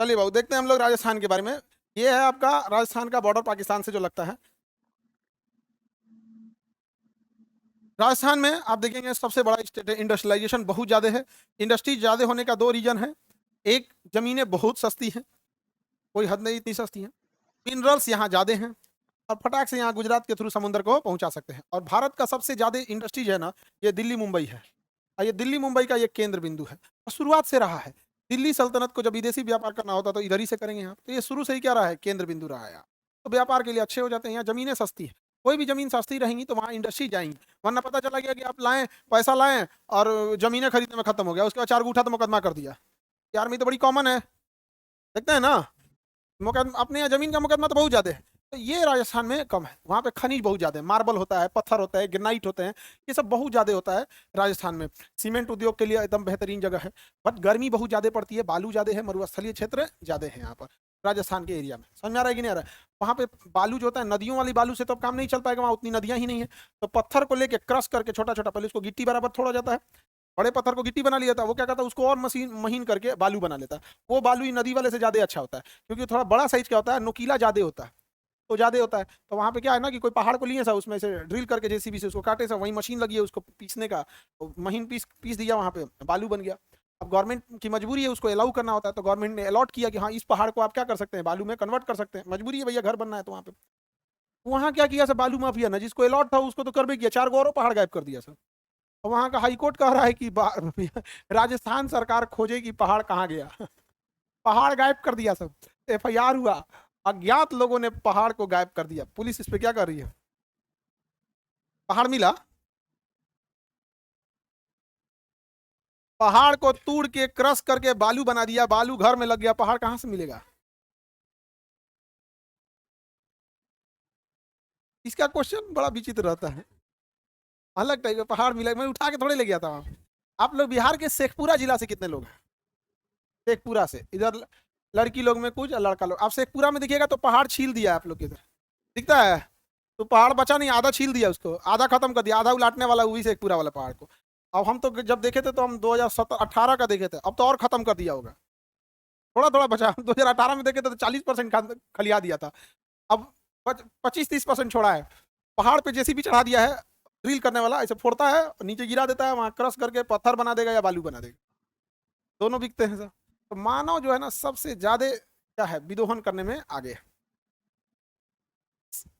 चलिए बाबू देखते हैं हम लोग राजस्थान के बारे में। ये है आपका राजस्थान का बॉर्डर पाकिस्तान से जो लगता है। राजस्थान में आप देखेंगे सबसे बड़ा स्टेट है, इंडस्ट्रियलाइजेशन बहुत ज्यादा है। इंडस्ट्री ज्यादा होने का दो रीजन है। एक, जमीनें बहुत सस्ती हैं, कोई हद नहीं इतनी सस्ती हैं। मिनरल्स यहाँ ज्यादा हैं और फटाक से यहाँ गुजरात के थ्रू समुद्र को पहुंचा सकते हैं। और भारत का सबसे ज्यादा इंडस्ट्रीज है ना, ये दिल्ली मुंबई है। और ये दिल्ली मुंबई का ये केंद्र बिंदु है और शुरुआत से रहा है। दिल्ली सल्तनत को जब विदेशी व्यापार करना होता तो इधर ही से करेंगे यहाँ, तो ये शुरू से ही क्या रहा है, केंद्र बिंदु रहा है यहाँ। तो व्यापार के लिए अच्छे हो जाते हैं। यहाँ जमीनें सस्ती है, कोई भी जमीन सस्ती रहेंगी तो वहाँ इंडस्ट्री जाएंगी। वरना पता चला गया कि आप लाएं, पैसा लाएं और जमीनें खरीदने में खत्म हो गया, उसके बाद 4 गुठा तो मुकदमा कर दिया। यार में तो बड़ी कॉमन है, देखते हैं ना। मुकदमा अपने यहाँ जमीन का मुकदमा तो बहुत ज्यादा है, तो ये राजस्थान में कम है। वहाँ पे खनिज बहुत ज्यादा है, मार्बल होता है, पत्थर होता है, ग्रेनाइट होते हैं, ये सब बहुत ज्यादा होता है राजस्थान में। सीमेंट उद्योग के लिए एकदम बेहतरीन जगह है। बट गर्मी बहुत ज्यादा पड़ती है, बालू ज्यादा है, मरुस्थलीय क्षेत्र ज्यादा है यहाँ पर राजस्थान के एरिया में। समझ में आ रहा है कि नहीं आ रहा है? वहाँ पे बालू जो होता है, नदियों वाली बालू से तो अब काम नहीं चल पाएगा, वहाँ उतनी नदियां ही नहीं है। तो पत्थर को लेके क्रश करके छोटा छोटा, पहले उसको गिट्टी बराबर थोड़ा जाता है, बड़े पत्थर को गिट्टी बना लिया था, वो क्या करता है उसको और मशीन महीन करके बालू बना लेता है। वो बालू ही नदी वाले से ज्यादा अच्छा होता है, क्योंकि थोड़ा बड़ा साइज का होता है, नुकीला ज्यादा होता है, तो ज्यादा होता है। तो वहाँ पे क्या है ना कि कोई पहाड़ को लिए सा, उसमें से ड्रिल करके जेसीबी से उसको काटे सा, वहीं मशीन लगी है उसको पीसने का, तो महीन पीस पीस दिया, वहाँ पे बालू बन गया। अब गवर्नमेंट की मजबूरी है, उसको अलाउ करना होता है, तो गवर्नमेंट ने अलॉट किया कि हाँ इस पहाड़ को आप क्या कर सकते हैं, बालू में कन्वर्ट कर सकते हैं। मजबूरी है भैया, घर बनना है तो वहाँ पे। वहाँ क्या किया सर, बालू माफिया ना, जिसको अलॉट था उसको तो कर भी किया, 4 गो और पहाड़ गायब कर दिया सर। और वहाँ का हाईकोर्ट कह रहा है कि राजस्थान सरकार खोजे कि पहाड़ कहाँ गया। पहाड़ गायब कर दिया सब, एफआईआर हुआ, अज्ञात लोगों ने पहाड़ को गायब कर दिया। पुलिस इस पे क्या कर रही है? पहाड़ मिला, पहाड़ को तोड़ के क्रश करके बालू बना दिया, बालू घर में लग गया, पहाड़ कहां से मिलेगा? इसका क्वेश्चन बड़ा विचित्र रहता है। अलग टाइप का पहाड़ मिला, मैं उठा के थोड़े ले गया था वहां। आप लोग बिहार के शेखपुरा जिला से कितने लोग हैं? शेखपुरा से इधर लड़की लोग में कुछ और लड़का लोग। आप शेखपुरा में देखिएगा तो पहाड़ छील दिया है आप लोग के इधर, दिखता है? तो पहाड़ बचा नहीं, आधा छील दिया उसको, आधा खत्म कर दिया, आधा उलाटने वाला वही शेखपुरा वाला पहाड़ को। अब हम तो जब देखे थे तो हम 2017-18 का देखे थे, अब तो और खत्म कर दिया होगा। थोड़ा थोड़ा बचा, 2018 में देखे थे तो 40% खलिया दिया था, अब 25-30% छोड़ा है। पहाड़ पे जेसीबी चढ़ा दिया है, ड्रिल करने वाला ऐसे फोड़ता है, नीचे गिरा देता है, वहां क्रश करके पत्थर बना देगा या बालू बना देगा, दोनों बिकते हैं सर। तो मानव जो है ना सबसे ज्यादा क्या है, विदोहन करने में आगे है।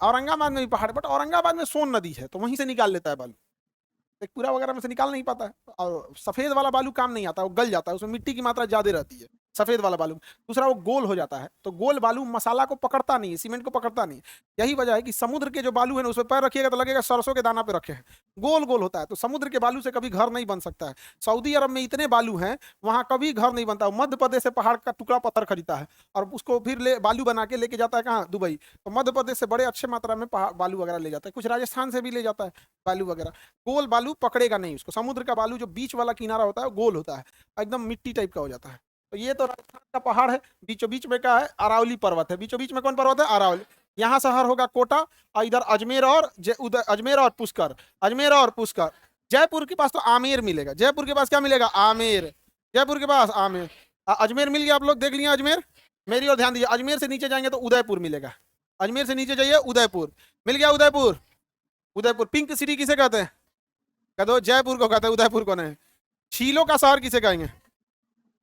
औरंगाबाद में भी पहाड़, बट औरंगाबाद में सोन नदी है तो वहीं से निकाल लेता है बालू, पूरा वगैरह में से निकाल नहीं पाता है। और सफेद वाला बालू काम नहीं आता, वो गल जाता है, उसमें मिट्टी की मात्रा ज्यादा रहती है सफेद वाला बालू। दूसरा वो गोल हो जाता है, तो गोल बालू मसाला को पकड़ता नहीं है, सीमेंट को पकड़ता नहीं है। यही वजह है कि समुद्र के जो बालू है ना, उसमें पैर रखिएगा तो लगेगा सरसों के दाना पे रखे हैं, गोल गोल होता है। तो समुद्र के बालू से कभी घर नहीं बन सकता है। सऊदी अरब में इतने बालू हैं, वहां कभी घर नहीं बनता। मध्य प्रदेश से पहाड़ का टुकड़ा पत्थर खरीदता है और उसको फिर बालू बना के लेके जाता है कहाँ, दुबई। तो मध्य प्रदेश से बड़े अच्छे मात्रा में बालू वगैरह ले जाता है, कुछ राजस्थान से भी ले जाता है बालू वगैरह। गोल बालू पकड़ेगा नहीं उसको, समुद्र का बालू जो बीच वाला किनारा होता है वो गोल होता है, एकदम मिट्टी टाइप का हो जाता है। तो ये तो राजस्थान का पहाड़ है। बीचों बीच में क्या है, अरावली पर्वत है। बीचों बीच में कौन पर्वत है, अरावली। यहाँ शहर होगा कोटा, और इधर अजमेर और उधर अजमेर और पुष्कर, अजमेर और पुष्कर। जयपुर के पास तो आमेर मिलेगा, जयपुर के पास क्या मिलेगा, आमेर, जयपुर के पास आमेर। अजमेर मिल गया, आप लोग देख लिया अजमेर। मेरी और ध्यान दीजिए, अजमेर से नीचे जाएंगे तो उदयपुर मिलेगा, अजमेर से नीचे जाइए उदयपुर मिल गया, उदयपुर। उदयपुर पिंक सिटी किसे कहते हैं, कह दो, जयपुर को कहते हैं, उदयपुर को नहीं। झीलों का शहर किसे कहेंगे,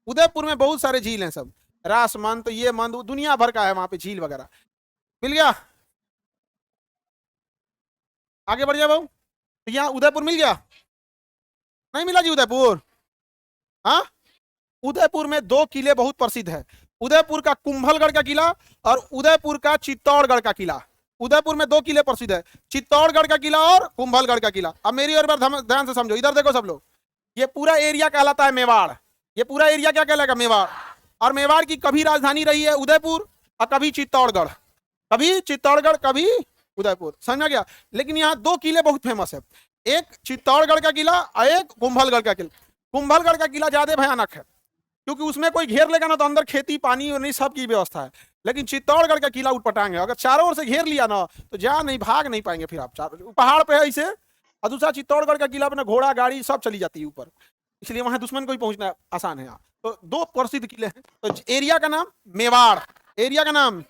उदयपुर में बहुत सारे झील हैं सब, रासमंद, ये मंद, दुनिया भर का है वहां पे झील वगैरह। मिल गया, आगे बढ़ जाए भाऊ। तो यहाँ उदयपुर मिल गया, नहीं मिला जी उदयपुर? हाँ, उदयपुर में 2 किले बहुत प्रसिद्ध है, उदयपुर का कुंभलगढ़ का किला और उदयपुर का चित्तौड़गढ़ का किला। उदयपुर में 2 किले प्रसिद्ध है, चित्तौड़गढ़ का किला और कुंभलगढ़ का किला। अब मेरी और बार ध्यान से समझो, इधर देखो सब लोग, ये पूरा एरिया कहलाता है मेवाड़। ये पूरा एरिया क्या कहलाएगा, मेवाड़। और मेवाड़ की कभी राजधानी रही है उदयपुर और कभी चित्तौड़गढ़, कभी चित्तौड़गढ़ कभी उदयपुर, समझ गया। लेकिन यहाँ 2 किले बहुत फेमस है, एक चित्तौड़गढ़ का किला और एक कुंभलगढ़ का किला। कुंभलगढ़ का किला ज्यादा भयानक है, क्योंकि उसमें कोई घेर लेगा ना तो अंदर खेती पानी और नहीं सब की व्यवस्था है। लेकिन चित्तौड़गढ़ का किला उठपटांग है, अगर चारों ओर से घेर लिया ना तो जा नहीं, भाग नहीं पाएंगे फिर आप, चारों पहाड़ पे है इसे। और दूसरा चित्तौड़गढ़ का किला अपना घोड़ा गाड़ी सब चली जाती है ऊपर। इसलिए वहां दुश्मन को भी पहुंचना आसान है। यहाँ तो दो प्रसिद्ध किले हैं। तो एरिया का नाम मेवाड़, एरिया का नाम,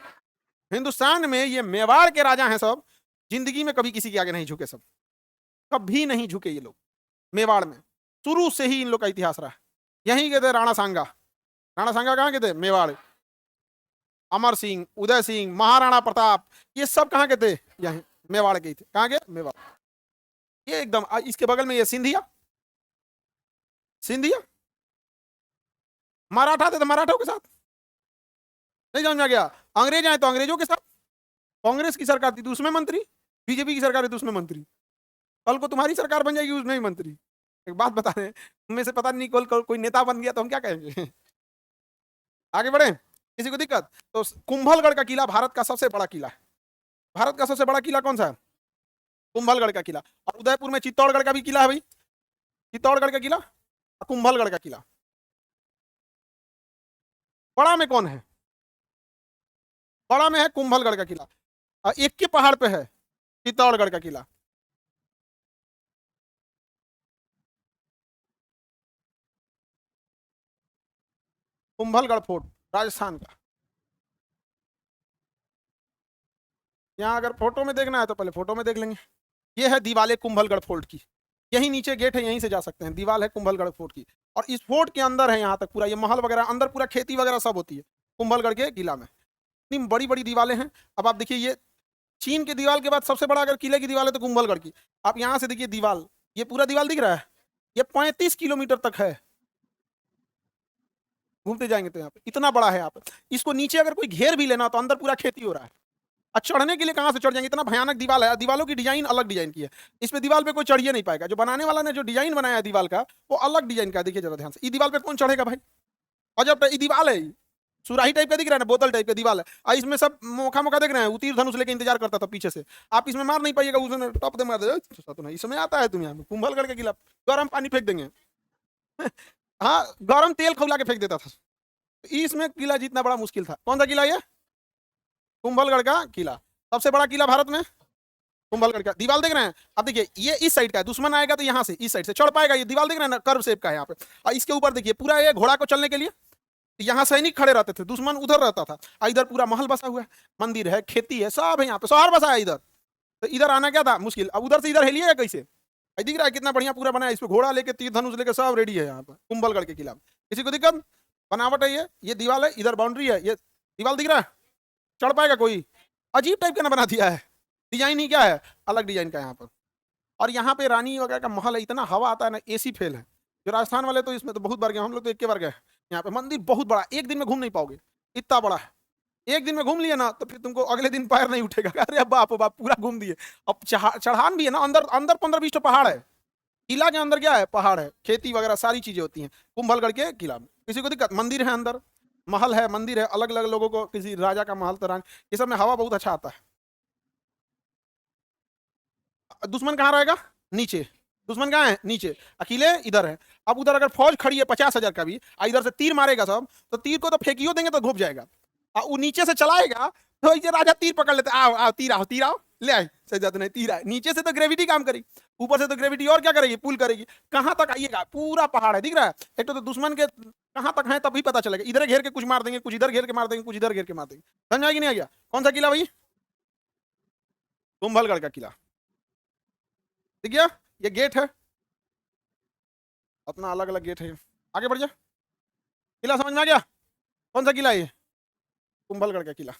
हिंदुस्तान में ये मेवाड़ के राजा हैं सब, जिंदगी में कभी किसी के आगे नहीं झुके, सब कभी नहीं झुके ये लोग। मेवाड़ में शुरू से ही इन लोग का इतिहास रहा है। यहीं के थे राणा सांगा, राणा सांगा कहाँ के थे? मेवाड़। अमर सिंह, उदय सिंह, महाराणा प्रताप, ये सब कहाँ के थे? यहीं मेवाड़ के ही थे। कहाँ के? मेवाड़। ये एकदम इसके बगल में ये सिंधिया, सिंधिया मराठा थे तो मराठों के साथ, नहीं समझ में आ गया? अंग्रेज आए तो अंग्रेजों के साथ, कांग्रेस की सरकार थी तो उसमें मंत्री, बीजेपी की सरकार है तो उसमें मंत्री, कल को तुम्हारी सरकार बन जाएगी उसमें ही मंत्री। एक बात बता रहे हैं, तुम्हें से पता नहीं कल कोई नेता बन गया तो हम क्या कहेंगे? आगे बढ़े, किसी को दिक्कत? तो कुंभलगढ़ का किला भारत का सबसे बड़ा किला है। भारत का सबसे बड़ा किला कौन सा है? कुंभलगढ़ का किला। और उदयपुर में चित्तौड़गढ़ का भी किला है भाई, चित्तौड़गढ़ का किला, कुंभलगढ़ का किला। बड़ा में कौन है? बड़ा में है कुंभलगढ़ का किला, और एक के पहाड़ पे है चित्तौड़गढ़ का किला। कुंभलगढ़ फोर्ट राजस्थान का। यहाँ अगर फोटो में देखना है तो पहले फोटो में देख लेंगे। ये है दीवाल कुंभलगढ़ फोर्ट की, यही नीचे गेट है, यहीं से जा सकते हैं। दीवाल है कुंभलगढ़ फोर्ट की, और इस फोर्ट के अंदर है यहाँ तक पूरा, ये महल वगैरह अंदर, पूरा खेती वगैरह सब होती है कुंभलगढ़ के किला में। इतनी बड़ी बड़ी दीवारें हैं। अब आप देखिए, ये चीन के दीवार के बाद सबसे बड़ा अगर किले की दीवार है तो कुंभलगढ़ की। आप यहाँ से देखिए दीवार, ये पूरा दीवार दिख रहा है, ये 35 किलोमीटर तक है, घूमते जाएंगे तो यहाँ पे इतना बड़ा है। यहाँ पे इसको नीचे अगर कोई घेर भी लेना तो अंदर पूरा खेती हो रहा है, और चढ़ने के लिए कहाँ से चढ़ जाएंगे? इतना भयानक दीवार है। दीवालों की डिजाइन अलग डिजाइन की है, इस पे दीवार पे कोई चढ़िए नहीं पाएगा। जो बनाने वाला ने जो डिजाइन बनाया है दीवार का, वो अलग डिजाइन का। देखिए जरा ध्यान से, ये दीवार पे कौन चढ़ेगा भाई? और जब ये दीवार है, सुराही टाइप का दिख रहा है ना, बोतल टाइप का दीवार है, और इसमें सब मोखा मोखा देख रहे हैं। तीर धनुष लेके इंतजार करता था पीछे से, आप इसमें मार नहीं पाइएगा, उसने टप दे मार दे। इसमें आता है तुम यहाँ कुंभलगढ़ के किला, गर्म पानी फेंक देंगे। हाँ, गर्म तेल खौला के फेंक देता था। इसमें किला जीतना बड़ा मुश्किल था। कौन सा किला ये? कुंभलगढ़ का किला, सबसे बड़ा किला भारत में कुंभलगढ़ का। दीवार देख रहे हैं? अब देखिए, ये इस साइड का है, दुश्मन आएगा तो यहाँ से इस साइड से चढ़ पाएगा। ये दीवार देख रहे हैं ना, कर्व शेप का है यहाँ पे। और इसके ऊपर देखिए पूरा ये घोड़ा को चलने के लिए यहाँ सैनिक खड़े रहते थे, दुश्मन उधर रहता था। इधर पूरा महल बसा हुआ है, मंदिर है, खेती है, सब है यहाँ पे, शहर बसा है इधर। तो इधर आना क्या था? मुश्किल। अब उधर से इधर हेलिएगा कैसे? दिख रहा है कितना बढ़िया पूरा बना है, इस पे घोड़ा लेके, तीर धनुष लेके सब रेडी है यहाँ पर कुंभलगढ़ के किला में। किसी को दिक्कत? बनावट है ये दीवार है, इधर बाउंड्री है, ये दीवार दिख रहा है, चढ़ पाएगा कोई? अजीब टाइप का ना बना दिया है, डिजाइन ही क्या है, अलग डिजाइन का यहाँ पर। और यहाँ पे रानी वगैरह का महल है, इतना हवा आता है ना, एसी फेल है। जो राजस्थान वाले तो इसमें तो बहुत बार गए, हम लोग तो एक के बार गए। यहाँ पे मंदिर बहुत बड़ा, एक दिन में घूम नहीं पाओगे, इतना बड़ा है। एक दिन में घूम लिया ना तो फिर तुमको अगले दिन पैर नहीं उठेगा। अरे बाप बाप, पूरा घूम दिए। अब चढ़ान भी है ना, अंदर अंदर 15-20 पहाड़ है। किला के अंदर क्या है? पहाड़ है, खेती वगैरह सारी चीजें होती हैं कुंभलगढ़ के किला में। किसी को दिक्कत? मंदिर है अंदर, महल है, मंदिर है, अलग अलग लोगों को, किसी राजा का महल तरह, ये सब में हवा बहुत अच्छा आता है। दुश्मन कहाँ रहेगा? नीचे। दुश्मन कहाँ है? नीचे। अकेले इधर है। अब उधर अगर फौज खड़ी है 50,000 का भी, इधर से तीर मारेगा सब, तो तीर को तो फेंकियो देंगे तो घुप जाएगा। और वो नीचे से चलाएगा तो ये राजा तीर पकड़ लेते, आओ आओ तीर आओ, तीर आओ, ले आए, सही जाते नहीं, तीर आए। नीचे से तो ग्रेविटी काम करेगी, ऊपर से तो ग्रेविटी और क्या करेगी? पुल करेगी। कहाँ तक आइएगा? पूरा पहाड़ है, दिख रहा है। एक तो दुश्मन के कहाँ तक है तभी पता चलेगा। इधर घेर के कुछ मार देंगे, कुछ इधर घेर के मार देंगे, कुछ इधर घेर के मार देंगे। समझ आएगी नहीं आ गया? कौन सा किला भाई? कुंभलगढ़ का किला। ठीक है, ये गेट है अपना, अलग अलग गेट है। आगे बढ़ जा, किला समझ में आ गया? कौन सा किला है ये? कुंभलगढ़ का किला।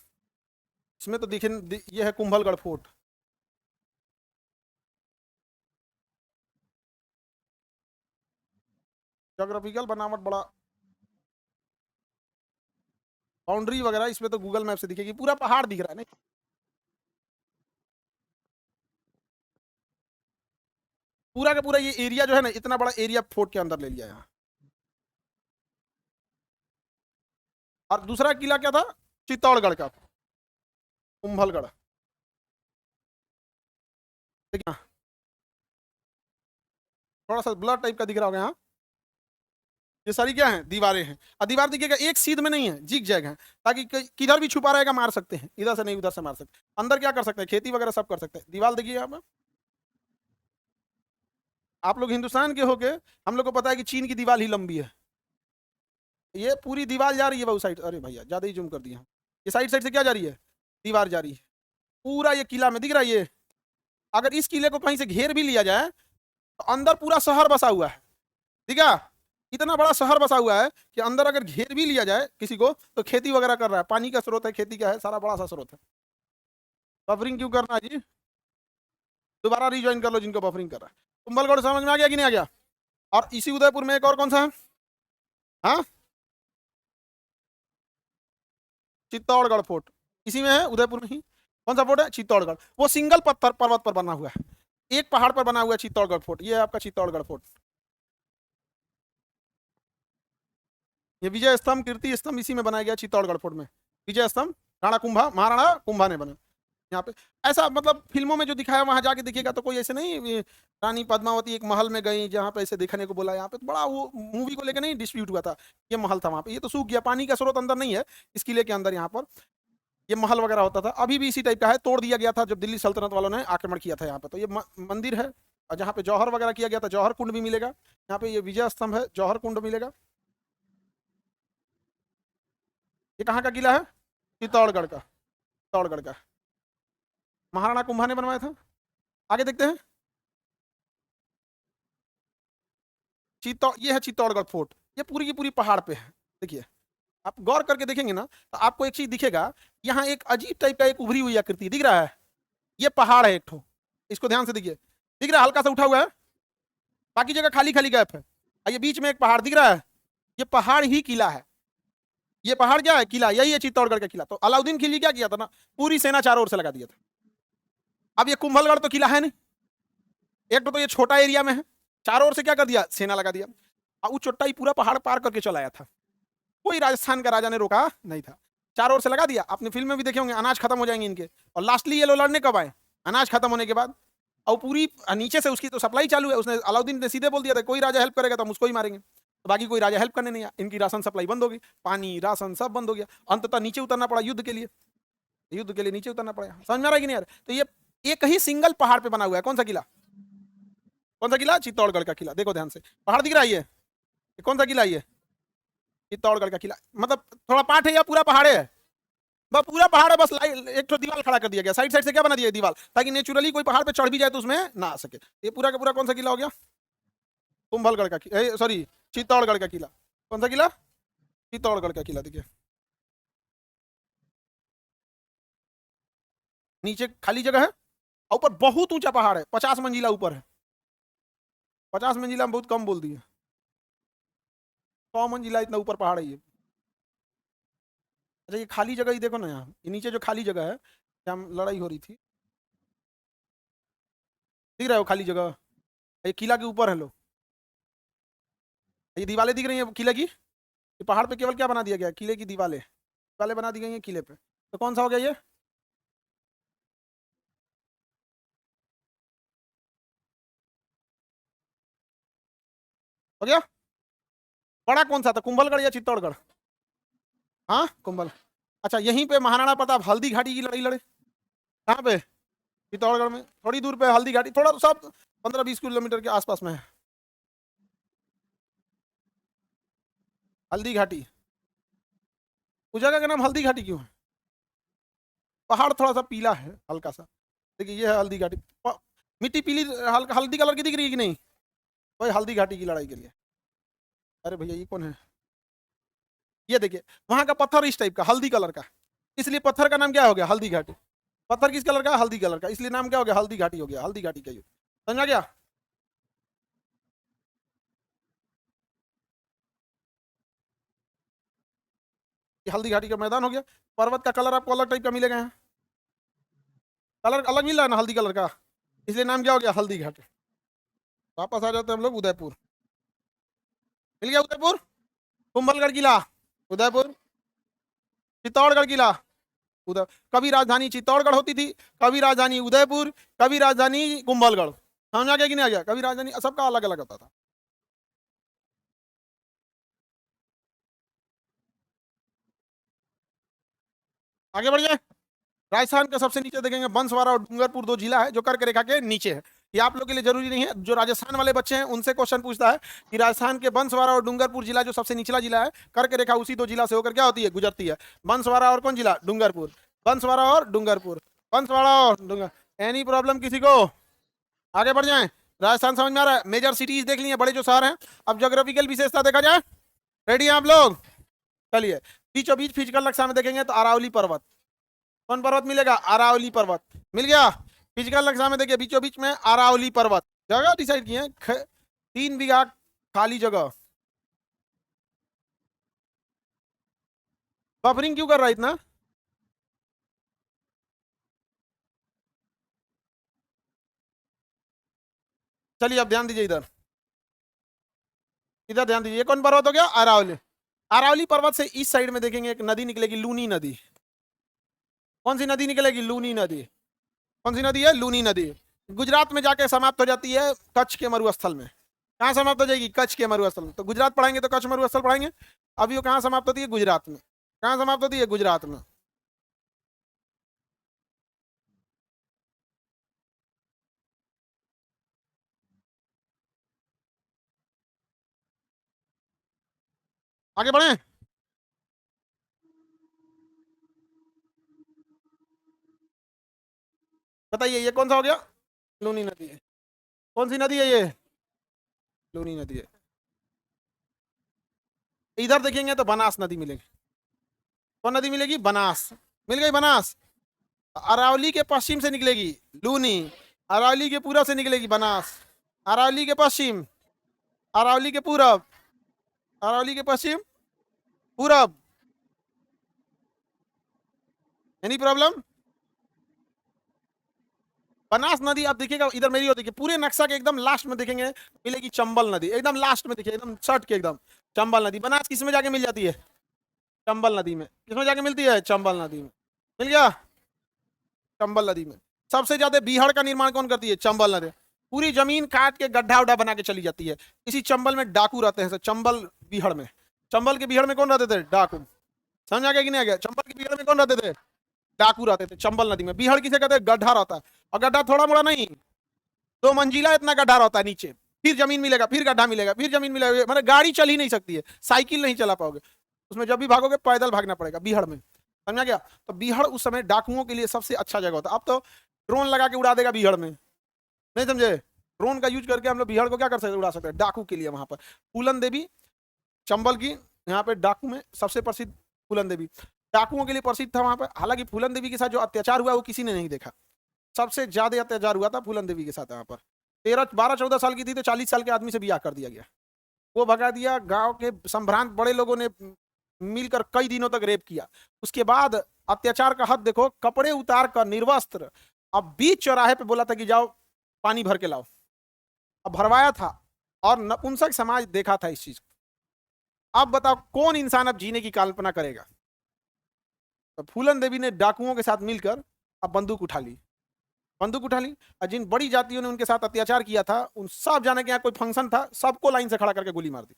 इसमें तो दिखे, ये है कुंभलगढ़ फोर्ट। जोग्राफिकल बनावट बड़ा, बाउंड्री वगैरह इसमें तो गूगल मैप से दिखेगी, पूरा पहाड़ दिख रहा है नहीं? पूरा का पूरा ये एरिया जो है ना, इतना बड़ा एरिया फोर्ट के अंदर ले लिया यहाँ। और दूसरा किला क्या था? चित्तौड़गढ़ का, कुंभलगढ़। ठीक है, थोड़ा सा ब्लर टाइप का दिख रहा होगा यहाँ। ये सारी क्या है? दीवारें हैं। और दीवार दिखेगा एक सीध में नहीं है, जिग जैग है, ताकि किधर भी छुपा रहेगा मार सकते हैं, इधर से नहीं उधर से मार सकते। अंदर क्या कर सकते हैं? खेती वगैरह सब कर सकते हैं। दीवार देखिए यहाँ पे, आप लोग हिंदुस्तान के होके हम लोग को पता है कि चीन की दीवार ही लंबी है, ये पूरी दीवार जा रही है वो साइड, अरे भैया ज्यादा ही जूम कर दिया, ये साइड साइड से क्या जा रही है, दीवार जा रही है, पूरा ये किला में दिख रहा है ये। अगर इस किले को कहीं से घेर भी लिया जाए तो अंदर पूरा शहर बसा हुआ है, ठीक है, इतना बड़ा शहर बसा हुआ है कि अंदर अगर घेर भी लिया जाए किसी को तो खेती वगैरह कर रहा है, पानी का स्रोत है, खेती का है, सारा बड़ा सा स्रोत है। बफरिंग क्यों करना है जी, दोबारा रिज्वाइन कर लो जिनको बफरिंग कर रहा है। कुंभलगढ़ समझ में आ गया कि नहीं आ गया? और इसी उदयपुर में एक और कौन सा है, हाँ, चित्तौड़गढ़ फोर्ट, इसी में है उदयपुर में ही। कौन सा फोर्ट है? चित्तौड़गढ़। वो सिंगल पत्थर पर्वत पर बना हुआ है, एक पहाड़ पर बना हुआ है चित्तौड़गढ़ फोर्ट, ये है आपका चित्तौड़गढ़ फोर्ट। ये विजय स्तंभ, कीर्ति स्तंभ इसी में बनाया गया चित्तौड़गढ़ फोर्ट में। विजय स्तंभ राणा कुंभा, महाराणा कुंभा ने बना यहाँ पे। ऐसा मतलब फिल्मों में जो दिखाया वहां जाके देखिएगा तो कोई ऐसे नहीं, रानी पद्मावती एक महल में गई जहाँ पे ऐसे देखने को बोला, यहाँ पे तो बड़ा वो मूवी को लेकर नहीं डिस्प्यूट हुआ था, ये महल था वहां पे, ये तो सूख गया, पानी का स्रोत अंदर नहीं है इस किले के अंदर, यहाँ पर ये महल वगैरह होता था, अभी भी इसी टाइप का है, तोड़ दिया गया था जब दिल्ली सल्तनत वालों ने आक्रमण किया था यहाँ पे। तो ये मंदिर है, और जहाँ पे जौहर वगैरह किया गया था, जौहर कुंड भी मिलेगा यहाँ पे, ये विजय स्तंभ है, जौहर कुंड मिलेगा। ये कहाँ का किला है? चित्तौड़गढ़ का, चित्तौड़गढ़ का, महाराणा कुंभा ने बनवाया था। आगे देखते हैं, ये है चित्तौड़गढ़ फोर्ट, ये पूरी की पूरी पहाड़ पे है। देखिए आप गौर करके देखेंगे ना तो आपको एक चीज दिखेगा, यहाँ एक अजीब टाइप का एक उभरी हुई आकृति दिख रहा है, ये पहाड़ है एक ठो, इसको ध्यान से देखिए, दिख रहा है हल्का सा उठा हुआ है, बाकी जगह खाली खाली गैप है, और ये बीच में एक पहाड़ दिख रहा है, ये पहाड़ ही किला है, ये पहाड़ क्या है? किला, यही है चित्तौड़गढ़ का किला। तो अलाउद्दीन खिलजी क्या किया था ना, पूरी सेना चारों ओर से लगा दिया था। अब ये कुंभलगढ़ तो किला है नहीं, एक तो ये छोटा एरिया में है, चारों ओर से क्या कर दिया? सेना लगा दिया, और वो चोट्टाई पूरा पहाड़ पार करके चला आया था, कोई राजस्थान का राजा ने रोका नहीं था, चारों ओर से लगा दिया। आपने फिल्म में भी देखे होंगे, अनाज खत्म हो जाएंगे इनके, और लास्टली ये लोग लड़ने कब आए? अनाज खत्म होने के बाद, और पूरी नीचे से उसकी तो सप्लाई चालू है, उसने अलाउद्दीन ने सीधे बोल दिया था कोई राजा हेल्प करेगा तो हम उसको ही मारेंगे, तो बाकी कोई राजा हेल्प करने नहीं आया, इनकी राशन सप्लाई बंद हो गई, पानी राशन सब बंद हो गया, अंततः नीचे उतरना पड़ा युद्ध के लिए, युद्ध के लिए नीचे उतरना पड़ा। समझ में आ रहा है कि नहीं यार? तो ये एक ही सिंगल पहाड़ पे बना हुआ है, कौन सा किला? कौन सा किला? चित्तौड़गढ़ का किला। देखो ध्यान से, पहाड़ दिख रहा है ये कौन सा किला? ये चित्तौड़गढ़ का किला, मतलब थोड़ा पार्ट है या पूरा पहाड़ है? बस पूरा पहाड़ है, बस एक तो दीवार खड़ा कर दिया गया, साइड साइड से क्या बना दिया दीवार, ताकि नेचुरली कोई पहाड़ पे चढ़ भी जाए तो उसमें ना आ सके। ये पूरा का पूरा कौन सा किला हो गया? कुंभलगढ़ का, सॉरी चित्तौड़गढ़ का किला। कौन सा किला? चित्तौड़गढ़ का किला। देखिए नीचे खाली जगह है, और ऊपर बहुत ऊंचा पहाड़ है, 50 मंजिला ऊपर है, 50 मंजिला में बहुत कम बोल दिए, 100 मंजिला इतना ऊपर पहाड़ है ये। अच्छा ये खाली जगह ही देखो ना, यहाँ ये नीचे जो खाली जगह है जहाँ लड़ाई हो रही थी, दिख रहा है वो खाली जगह, ये किला के ऊपर है लो, ये दीवारें दिख रही हैं किले की, ये पहाड़ पे केवल क्या बना दिया गया? किले की दीवारें, दीवारें बना दी गई हैं किले पे। तो कौन सा हो गया ये? हो गया। बड़ा कौन सा था, कुंभलगढ़ या चित्तौड़गढ़? हाँ कुंभल। अच्छा यहीं पे महाराणा प्रताप हल्दी घाटी की लड़ाई लड़े, कहाँ पे? चित्तौड़गढ़ में, थोड़ी दूर पे हल्दी घाटी, थोड़ा सब 15-20 किलोमीटर के आसपास में है हल्दी घाटी। उस जगह का नाम हल्दी घाटी क्यों है? पहाड़ थोड़ा सा पीला है हल्का सा, देखिए ये है हल्दी घाटी, मिट्टी पीली हल्का हल्दी कलर की दिख रही है कि नहीं? वही हल्दी घाटी की लड़ाई के लिए। अरे भैया ये कौन है? ये देखिए वहां का पत्थर इस टाइप का हल्दी कलर का, इसलिए पत्थर का नाम क्या हो गया? हल्दी घाटी। पत्थर किस कलर का? हल्दी कलर का, इसलिए नाम क्या हो गया? हल्दी घाटी हो गया, हल्दी घाटी का युद्ध। समझ आ गया? ये हल्दी घाटी का मैदान हो गया। पर्वत का कलर आपको अलग टाइप का मिलेगा यहाँ, कलर अलग मिल रहा है ना हल्दी कलर का, इसलिए नाम क्या हो गया? हल्दी घाटी। वापस आ जाते हैं हम लोग उदयपुर, मिल गया उदयपुर, कुंभलगढ़ किला उदयपुर, चित्तौड़गढ़ किला उदय, कभी राजधानी चित्तौड़गढ़ होती थी, कभी राजधानी उदयपुर, कभी राजधानी कुंभलगढ़। समझ आ गया कि नहीं आ गया? कभी राजधानी सबका अलग अलग होता था। आगे बढ़ जाए, राजस्थान का सबसे नीचे देखेंगे बंसवाड़ा और डूंगरपुर, दो जिला है जो कर्क रेखा के नीचे है। ये आप लोग के लिए जरूरी नहीं है, जो राजस्थान वाले बच्चे हैं उनसे क्वेश्चन पूछता है कि राजस्थान के बंसवाड़ा और डूंगरपुर जिला जो सबसे निचला जिला है, कर्क रेखा उसी दो जिला से होकर क्या होती है, गुजरती है। बंसवाड़ा और कौन जिला, डूंगरपुर। बंसवाड़ा और डूंगरपुर, बंसवाड़ा और डूंगर। एनी प्रॉब्लम किसी को? आगे बढ़ जाए। राजस्थान समझ में आ रहा है? मेजर सिटीज देख लिए, बड़े जो शहर हैं। अब ज्योग्राफिकल विशेषता देखा जाए, रेडी हैं आप लोग? चलिए, बीचों बीच फिजिकल नक्शा में देखेंगे तो अरावली पर्वत, कौन पर्वत मिलेगा, अरावली पर्वत मिल गया। फिजिकल नक्शा में देखिए बीचों बीच में अरावली पर्वत, जगह डिसाइड किए 3 बीघा खाली जगह। बफरिंग क्यों कर रहा है इतना? चलिए अब ध्यान दीजिए इधर, इधर ध्यान दीजिए। कौन पर्वत हो गया, अरावली। अरावली पर्वत से इस साइड में देखेंगे एक नदी निकलेगी, लूनी नदी। कौन सी नदी निकलेगी, लूनी नदी। कौन सी नदी है, लूनी नदी। गुजरात में जाके समाप्त हो जाती है कच्छ के मरुस्थल में। कहाँ समाप्त हो जाएगी, कच्छ के मरुस्थल में। तो गुजरात पढ़ाएंगे तो कच्छ मरुस्थल पढ़ाएंगे। अभी वो कहाँ समाप्त होती है, गुजरात में। कहाँ समाप्त होती है, गुजरात में। आगे बढ़े। बताइए ये कौन सा हो गया, लूनी नदी है। कौन सी नदी है ये, लूनी नदी है। इधर देखेंगे तो बनास नदी मिलेगी। कौन नदी मिलेगी, बनास। मिल गई बनास। अरावली के पश्चिम से निकलेगी लूनी, अरावली के पूरब से निकलेगी बनास। अरावली के पश्चिम, अरावली के पूरब, अरावली के पश्चिम पूरब। Any problem? बनास नदी आप देखिएगा इधर मेरी, देखिए पूरे नक्शा के एकदम लास्ट में देखेंगे मिलेगी चंबल नदी, एकदम लास्ट में देखिए, एकदम शर्ट के एकदम चंबल नदी। बनास किस में जाके मिल जाती है, चंबल नदी में। किसमें जाके मिलती है, चंबल नदी में। मिल गया, चंबल नदी में। सबसे ज्यादा बीहड़ का निर्माण कौन करती है, चंबल नदी। पूरी जमीन काट के गड्ढा उड्ढा बना के चली जाती है। इसी चंबल में डाकू रहते हैं, चंबल बीहड़ में। चंबल के बीहड़ में कौन रहते थे, डाकू। समझ आ गया कि नहीं आ गया? चंबल के बीहड़ में कौन रहते थे, डाकू रहते थे चंबल नदी में। बीहड़ किसे कहते हैं, गड्ढा रहता है। और गड्ढा थोड़ा मोड़ा नहीं, 2 मंजिला इतना गड्ढा रहता है नीचे, फिर जमीन मिलेगा, फिर गड्ढा मिलेगा, फिर जमीन मिलेगा। मतलब गाड़ी चल ही नहीं सकती है, साइकिल नहीं चला पाओगे उसमें। जब भी भागोगे पैदल भागना पड़ेगा बीहड़ में। समझा गया? तो बीहड़ उस समय डाकुओं के लिए सबसे अच्छा जगह होता। अब तो ड्रोन लगा के उड़ा देगा बीहड़ में, नहीं समझे? ड्रोन का यूज करके हम लोग बीहड़ को क्या कर सकते हैं, उड़ा सकते हैं। डाकू के लिए वहां पर फूलन देवी, चंबल की यहाँ पे डाकू में सबसे प्रसिद्ध फूलन देवी, डाकुओं के लिए प्रसिद्ध था वहां पर। हालांकि फूलन देवी के साथ जो अत्याचार हुआ वो किसी ने नहीं देखा। सबसे ज्यादा अत्याचार हुआ था फूलन देवी के साथ यहाँ पर। 12 14 साल की थी तो 40 साल के आदमी से ब्याह कर दिया गया, वो भगा दिया। गांव के संभ्रांत बड़े लोगों ने मिलकर कई दिनों तक रेप किया। उसके बाद अत्याचार का हद देखो, कपड़े उतार कर निर्वस्त्र अब बीच चौराहे पे बोला था कि जाओ पानी भर के लाओ। अब भरवाया था और नपुंसक समाज देखा था इस चीज को। अब बताओ कौन इंसान अब जीने की कल्पना करेगा? तो फूलन देवी ने डाकुओं के साथ मिलकर अब बंदूक उठा ली, बंदूक उठा ली। और जिन बड़ी जातियों ने उनके साथ अत्याचार किया था उन सब जाने के यहाँ कोई फंक्शन था, सबको लाइन से खड़ा करके गोली मार दी।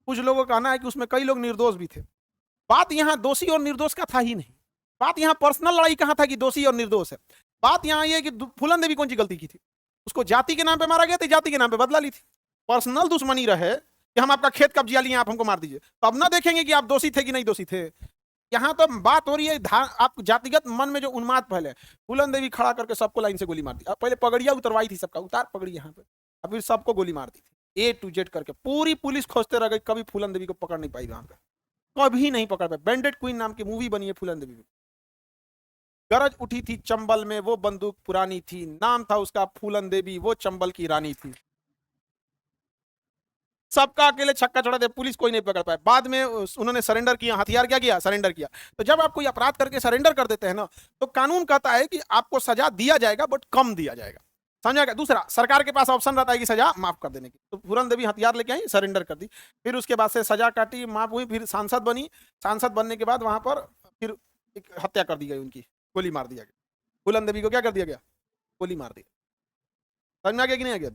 कुछ लोगों का कहना है कि उसमें कई लोग निर्दोष भी थे। बात यहाँ दोषी और निर्दोष का था ही नहीं। बात यहाँ पर्सनल लड़ाई कहाँ था कि दोषी और निर्दोष है। बात यहाँ ये कि फूलन देवी कौन सी गलती की थी, उसको जाति के नाम पे मारा गया था, जाति के नाम पे बदला ली थी। पर्सनल दुश्मनी रहे कि हम आपका खेत कब्जिया लिए, आप हमको मार दीजिए, तो अब ना देखेंगे कि आप दोषी थे कि नहीं दोषी थे। यहाँ तो बात हो रही है आप जातिगत मन में जो उन्माद पहले, फूलन देवी खड़ा करके सबको लाइन से गोली मार दी। अब पहले पगड़िया उतरवाई थी सबका, उतार पगड़ी यहाँ पे, अब फिर सबको गोली मार दी थी A to Z करके। पूरी पुलिस खोजते रह गई, कभी फूलन देवी को पकड़ नहीं पाई वहां पे, कभी नहीं पकड़ पाए। बैंडेड क्वीन नाम की मूवी बनी है फूलन देवी में। गरज उठी थी चंबल में, वो बंदूक पुरानी थी, नाम था उसका फूलन देवी, वो चंबल की रानी थी। सबका अकेले छक्का छोड़ा थे, पुलिस कोई नहीं पकड़ पाया। बाद में उन्होंने सरेंडर किया, हथियार क्या किया, सरेंडर किया। तो जब आप कोई अपराध करके सरेंडर कर देते हैं ना, तो कानून कहता है कि आपको सजा दिया जाएगा बट कम दिया जाएगा। समझा? दूसरा, सरकार के पास ऑप्शन रहता है कि सजा माफ कर देने की। तो फूलन देवी हथियार लेके आई, सरेंडर कर दी। फिर उसके बाद से सजा काटी, माफ हुई, फिर सांसद बनी। सांसद बनने के बाद वहां पर फिर एक हत्या कर दी गई उनकी, गोली मार दिया गया। फूलन देवी को क्या कर दिया गया, गोली मार दी। समझ में आ गया कि नहीं आ गया?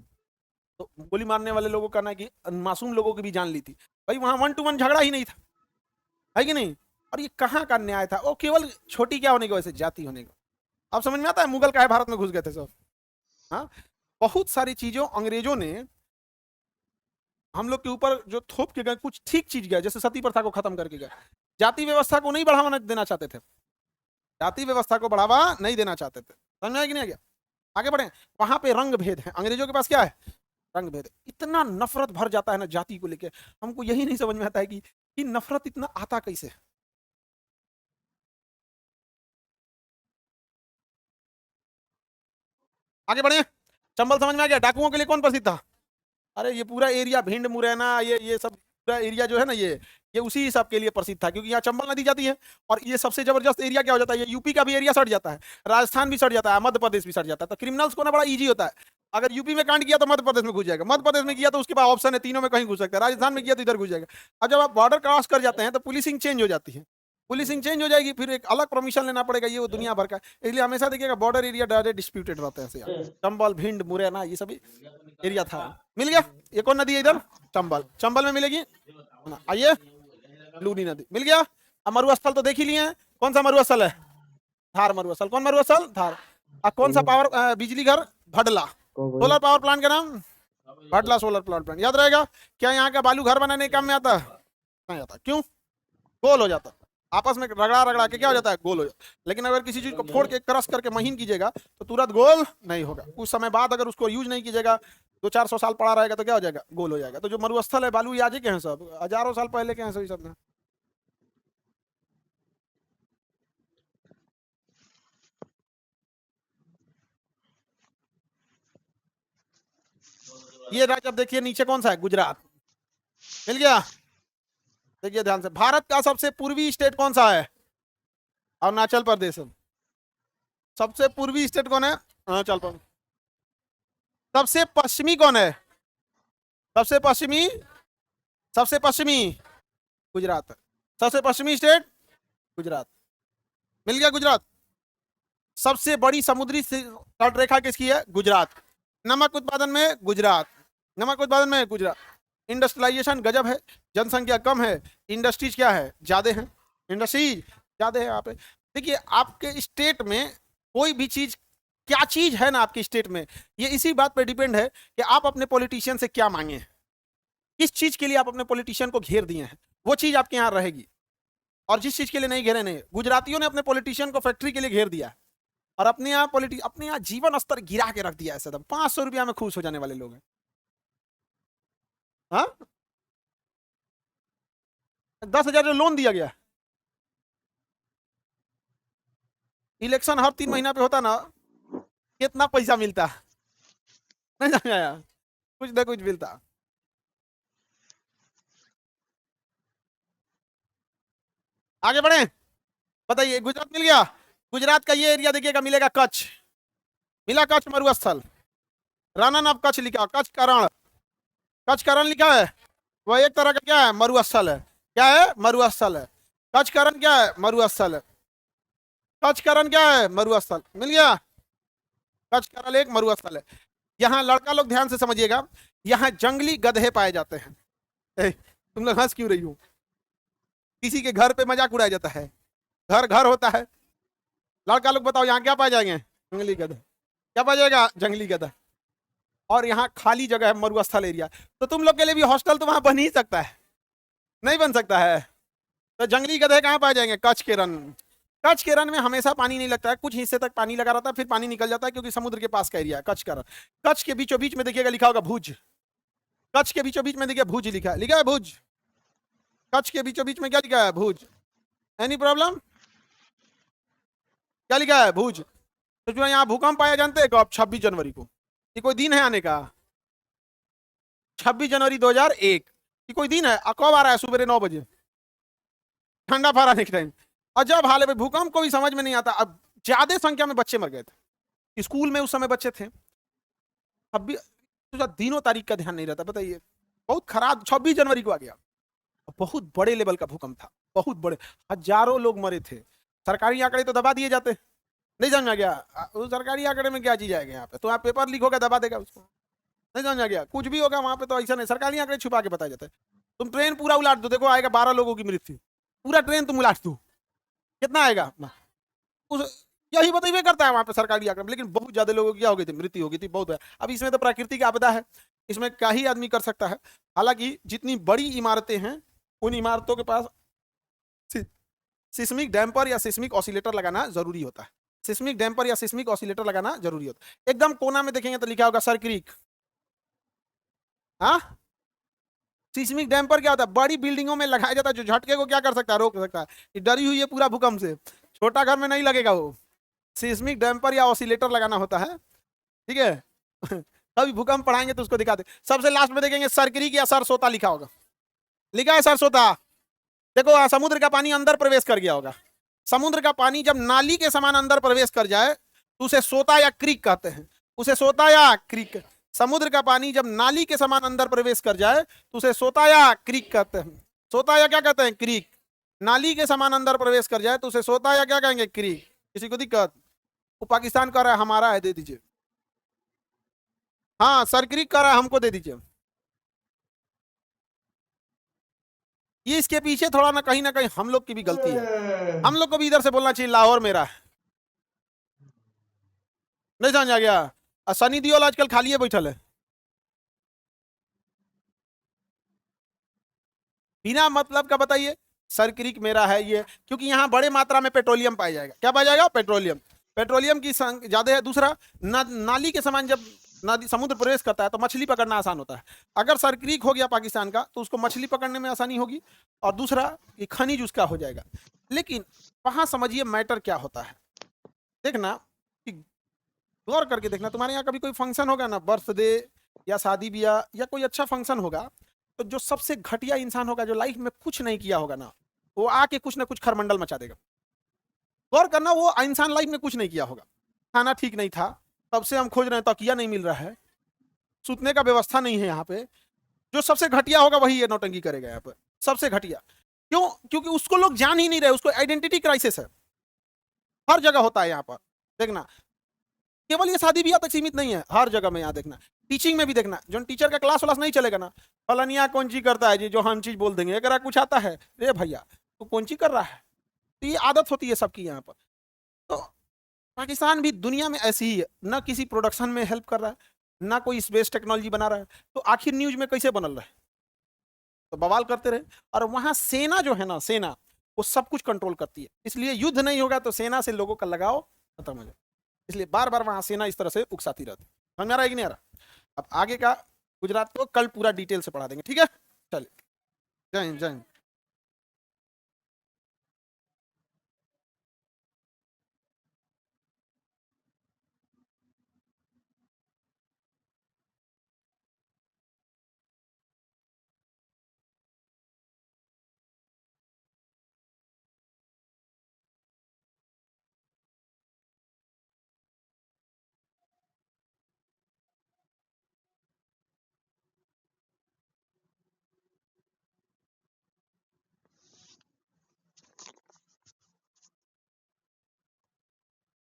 तो गोली मारने वाले लोगों का कहना है कि मासूम लोगों की भी जान ली थी। भाई वहां 1 to 1 झगड़ा ही नहीं था, है कि नहीं? और ये कहाँ का न्याय था? वो केवल छोटी क्या होने की वजह से, जाति होने का। अब समझ में आता है मुगल काहे भारत में घुस गए थे सब। हाँ, बहुत सारी चीजों अंग्रेजों ने हम लोग के ऊपर जो थोप के गए, कुछ ठीक चीज गए, जैसे सती प्रथा को खत्म करके गए। जाति व्यवस्था को नहीं बढ़ावा देना चाहते थे, जाति व्यवस्था को बढ़ावा नहीं देना चाहते थे। समझ में आया कि नहीं आ गया? आगे बढ़े। वहां पे रंग भेद है, अंग्रेजों के पास क्या है? रंग भेद। इतना नफरत भर जाता है ना जाति को लेके, हमको यही नहीं समझ में आता है कि नफरत इतना आता कैसे। आगे बढ़े। चंबल समझ में आ गया? डाकुओं के लिए कौन प्रसिद्ध था? अरे ये पूरा एरिया भिंड मुरैना ये सब पूरा एरिया जो है ना, ये उसी सब के लिए प्रसिद्ध था, क्योंकि यहाँ चंबल नदी जाती है। और ये सबसे जबरदस्त एरिया क्या हो जाता है, ये यूपी का भी एरिया सट जाता है, राजस्थान भी सट जाता है, मध्य प्रदेश भी सट जाता है। तो क्रिमिनल्स को ना बड़ा इजी होता है, अगर यूपी में कांड किया तो मध्य प्रदेश में घुस जाएगा, मध्य प्रदेश में किया तो उसके पास ऑप्शन है तीनों में कहीं घुस सकता है, राजस्थान में किया तो इधर घुस जाएगा। अब जब आप बॉर्डर क्रॉस कर जाते हैं तो पुलिसिंग चेंज हो जाती है, पुलिसिंग चेंज हो जाएगी, फिर एक अलग परमिशन लेना पड़ेगा, ये वो दुनिया भर का। इसलिए हमेशा देखिएगा बॉर्डर एरिया डायरेक्ट डिस्प्यूटेड रहते हैं। चंबल भिंड मुरैना ये सभी एरिया था। मिल गया? ये कौन नदी है इधर? चंबल। चंबल में मिलेगी आइए लूनी नदी। मिल गया? अब मरुस्थल तो देख ही लिए हैं, कौन सा मरुस्थल है? धार मरुस्थल। कौन मरुस्थल? धार। अब कौन सा पावर बिजली घर? भडला। सोलर पावर प्लांट का नाम? Bhadla solar power plant. याद रहेगा? क्या यहाँ का बालू घर बनाने के काम में आता? नहीं आता। क्यों? गोल हो जाता, आपस में रगड़ा रगड़ा के क्या हो जाता है? गोल हो जाता है। लेकिन अगर किसी चीज को फोड़ के क्रश करके महीन कीजिएगा तो तुरंत गोल नहीं होगा, कुछ समय बाद अगर उसको यूज नहीं कीजिएगा, 200-400 साल पड़ा रहेगा तो क्या हो जाएगा? गोल हो जाएगा। तो जो मरुस्थल है बालू आज के हैं, सब हजारों साल पहले के हैं सभी सब में। ये राज्य अब देखिए नीचे कौन सा है? गुजरात। मिल गया? देखिए ध्यान से, भारत का सबसे पूर्वी स्टेट कौन सा है? अरुणाचल प्रदेश। सबसे पूर्वी स्टेट कौन है? अरुणाचल प्रदेश। सबसे पश्चिमी कौन है? सबसे पश्चिमी, सबसे पश्चिमी गुजरात। सबसे पश्चिमी स्टेट गुजरात। मिल गया? गुजरात। सबसे बड़ी समुद्री तट रेखा किसकी है? गुजरात। नमक उत्पादन में गुजरात, नमक उत्पादन में गुजरात। इंडस्ट्रियलाइजेशन गजब है, जनसंख्या कम है, इंडस्ट्रीज क्या है? ज्यादा है, इंडस्ट्रीज ज्यादा है यहाँ पे। देखिए आपके स्टेट में कोई भी चीज, क्या चीज है ना आपके स्टेट में, ये इसी बात पर डिपेंड है कि आप अपने पॉलिटिशियन से क्या मांगे हैं, किस चीज के लिए आप अपने पॉलिटिशियन को घेर दिए हैं, वो चीज आपके यहाँ रहेगी। और जिस चीज के लिए नहीं घेरे, नहीं, गुजरातियों ने अपने पॉलिटिशियन को फैक्ट्री के लिए घेर दिया और अपने यहाँ अपने यहाँ जीवन स्तर गिरा के रख दिया है। 500 रुपया में खुश हो जाने वाले लोग हैं। हाँ, 10,000 जो लोन दिया गया, इलेक्शन हर 3 महीना पे होता ना, कितना पैसा मिलता? नहीं समझ आया? कुछ ना कुछ मिलता। आगे बढ़े, बताइए। गुजरात मिल गया? गुजरात का ये एरिया देखिएगा, मिलेगा कच्छ। मिला कच्छ मरुस्थल, रनन ऑफ कच्छ लिखा, कच्छ का रण, कच्छ का रण लिखा है। वह एक तरह का क्या है? मरुस्थल है। क्या है? मरुस्थल है। कच्छ का रण क्या है? मरुस्थल है। कच्छ का रण क्या है? मरुस्थल। मिल गया? कच्छ का रण एक मरुस्थल है। यहाँ लड़का लोग ध्यान से समझिएगा, यहाँ जंगली गधे पाए जाते हैं। तुम लोग हंस क्यों रही हो? किसी के घर पे मजाक उड़ाया जाता है, घर घर होता है। लड़का लोग बताओ यहाँ क्या पाए जाएंगे? जंगली गधे। क्या पाया जाएगा? जंगली गधा। और यहाँ खाली जगह है, मरुस्थल एरिया, तो तुम लोग के लिए भी हॉस्टल तो वहां बन ही सकता है, नहीं बन सकता है? तो जंगली गधे कहाँ पाए जाएंगे? कच्छ के रन। कच्छ के रन में हमेशा पानी नहीं लगता है, कुछ हिस्से तक पानी लगा रहता है, फिर पानी निकल जाता है, क्योंकि समुद्र के पास का एरिया है कच्छ का रन। कच्छ के बीचों बीच में देखिएगा लिखा होगा भुज। कच्छ के बीचों बीच में देखिए भुज लिखा है, लिखा है भुज। कच्छ के बीचों बीच में क्या लिखा है? भुज। Any problem? क्या लिखा है? भुज। तो जो यहाँ भूकंप आया जानते हैं कब? 26 जनवरी को। ये कोई दिन है आने का? 26 जनवरी 2001। ये कोई दिन है? कब आ रहा है? सुबह 9 बजे, ठंडा फहराने के टाइम। अजब हाल है, भूकंप को भी समझ में नहीं आता। अब ज्यादा संख्या में बच्चे मर गए थे स्कूल में, उस समय बच्चे थे। अब भी तो दिनों तारीख का ध्यान नहीं रहता, बताइए। बहुत खराब 26 जनवरी को आ गया। बहुत बड़े लेवल का भूकंप था, बहुत बड़े, हजारों लोग मरे थे। सरकारी आंकड़े तो दबा दिए जाते, नहीं समझ आ गया? उस सरकारी आंकड़े में क्या चीज आएगा यहाँ पे? तो आप पेपर लीक होगा दबा देगा उसको, नहीं समझ आ गया? कुछ भी होगा वहां पे तो ऐसा नहीं, सरकारी आंकड़े छुपा के बताया जाता है। तुम ट्रेन पूरा उलाट दो, देखो आएगा 12 लोगों की मृत्यु, पूरा ट्रेन तुम उलाट दो, कितना आएगा? उस यही बताइए करता है वहां पे सरकारी आक्रमण, लेकिन बहुत ज्यादा लोगों की क्या हो गई थी, मृत्यु हो गई थी बहुत। अब इसमें तो प्राकृतिक आपदा है, इसमें क्या ही आदमी कर सकता है। हालांकि जितनी बड़ी इमारतें हैं उन इमारतों के पास सिस्मिक डैम्पर या सिस्मिक ऑसिलेटर लगाना जरूरी होता है। सिस्मिक डैम्पर या सिस्मिक ऑसिलेटर लगाना जरूरी होता है। एकदम कोना में देखेंगे तो लिखा होगा सर क्रीक। हाँ, सिस्मिक डैम्पर क्या होता है, बड़ी बिल्डिंगों में लगाया जाता है, जो झटके को क्या कर सकता है, रोक सकता है। ये डरी हुई है पूरा भूकंप से, छोटा घर में नहीं लगेगा वो। सिस्मिक डैम्पर या ऑसिलेटर लगाना होता है, ठीक है। कभी भूकंप पढ़ाएंगे तो उसको दिखाते। सबसे लास्ट में देखेंगे सरक्रीक या सरसोता लिखा होगा, लिखा है सरसोता। देखो समुद्र का पानी अंदर प्रवेश कर गया होगा। समुद्र का पानी जब नाली के समान अंदर प्रवेश कर जाए तो उसे सोता या क्रीक कहते हैं, उसे सोता या क्रीक। समुद्र का पानी जब नाली के समान अंदर प्रवेश कर जाए तो उसे सोता या क्रीक कहते हैं। सोता या क्या कहते हैं, क्रीक। नाली के समान अंदर प्रवेश कर जाए तो उसे सोता या क्या कहेंगे, क्रीक। किसी को दिक्कत? वो पाकिस्तान का रहा है, हमारा है, दे दीजिए। हाँ सर क्रीक का रहा है, हमको दे दीजिए। ये इसके पीछे थोड़ा ना कहीं हम लोग की भी गलती है। हम लोग को भी इधर से बोलना चाहिए लाहौर मेरा है। नहीं समझ आ गया। सनी दियोल आजकल खाली है, बैठल है बिना मतलब का। बताइए सर क्रीक मेरा है ये, क्योंकि यहाँ बड़े मात्रा में पेट्रोलियम पाया जाएगा। क्या पाया जाएगा, पेट्रोलियम। पेट्रोलियम की ज्यादा है। दूसरा नाली के समान जब नदी समुद्र प्रवेश करता है तो मछली पकड़ना आसान होता है। अगर सर क्रीक हो गया पाकिस्तान का तो उसको मछली पकड़ने में आसानी होगी, और दूसरा कि खनिज उसका हो जाएगा। लेकिन वहां समझिए मैटर क्या होता है, देखना कि गौर करके देखना। तुम्हारे यहाँ कभी कोई फंक्शन होगा ना, बर्थडे या शादी ब्याह या कोई अच्छा फंक्शन होगा, तो जो सबसे घटिया इंसान होगा, जो लाइफ में कुछ नहीं किया होगा ना, वो आके कुछ ना कुछ खरमंडल मचा देगा। गौर करना, वो इंसान लाइफ में कुछ नहीं किया होगा। खाना ठीक नहीं था, तब से हम खोज रहे हैं, तकिया नहीं मिल रहा है, सुतने का व्यवस्था नहीं है यहाँ पे। जो सबसे घटिया होगा वही ये नौटंकी करेगा यहाँ पर, सबसे घटिया। क्यों? क्योंकि उसको लोग जान ही नहीं रहे, उसको आइडेंटिटी क्राइसिस है। हर जगह होता है यहाँ पर, देखना। केवल ये शादी ब्याह तक सीमित नहीं है, हर जगह में। यहाँ देखना, टीचिंग में भी देखना, जो टीचर का क्लास वालास नहीं चलेगा ना, फलानिया कौन चीज करता है जी, जो हम चीज बोल देंगे, अगर कुछ आता है, रे भैया तो कौन चीज कर रहा है। तो ये आदत होती है सबकी यहाँ पर। तो पाकिस्तान भी दुनिया में ऐसी ही है, ना किसी प्रोडक्शन में हेल्प कर रहा है, ना कोई स्पेस टेक्नोलॉजी बना रहा है। तो आखिर न्यूज में कैसे बनल रहे, तो बवाल करते रहे। और वहां सेना जो है ना, सेना वो सब कुछ कंट्रोल करती है। इसलिए युद्ध नहीं होगा तो सेना से लोगों का लगाव खत्म हो जाए, इसलिए बार बार वहां सेना इस तरह से उकसाती रहती है। समझ में आ रहा है कि नहीं आ रहा? अब आगे का गुजरात को कल पूरा डिटेल से पढ़ा देंगे, ठीक है। चलिए, जय हिंद, जय हिंद।